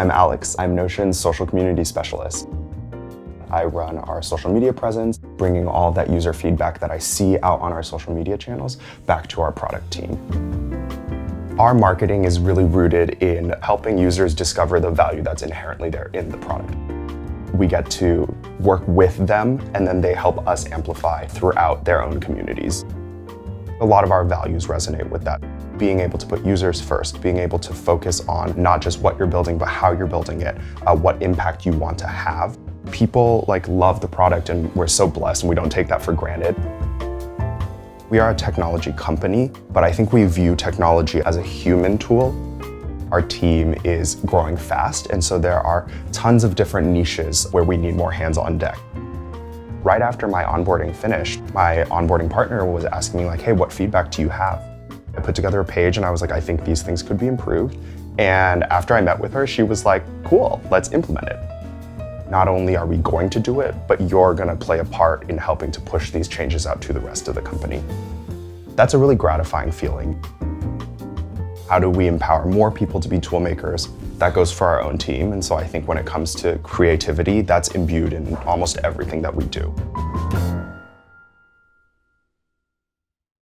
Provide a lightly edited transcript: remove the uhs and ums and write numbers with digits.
I'm Alex. I'm Notion's social community specialist. I run our social media presence, bringing all that user feedback that I see out on our social media channels back to our product team. Our marketing is really rooted in helping users discover the value that's inherently there in the product. We get to work with them, and then they help us amplify throughout their own communities. A lot of our values resonate with that. Being able to put users first, being able to focus on not just what you're building, but how you're building it, what impact you want to have. People love the product, and we're so blessed, and we don't take that for granted. We are a technology company, but I think we view technology as a human tool. Our team is growing fast, and so there are tons of different niches where we need more hands on deck. Right after my onboarding finished, my onboarding partner was asking me hey, what feedback do you have? I put together a page and I was I think these things could be improved. And after I met with her, she was cool, let's implement it. Not only are we going to do it, but you're gonna play a part in helping to push these changes out to the rest of the company. That's a really gratifying feeling. How do we empower more people to be tool makers? That goes for our own team. And so I think when it comes to creativity, that's imbued in almost everything that we do.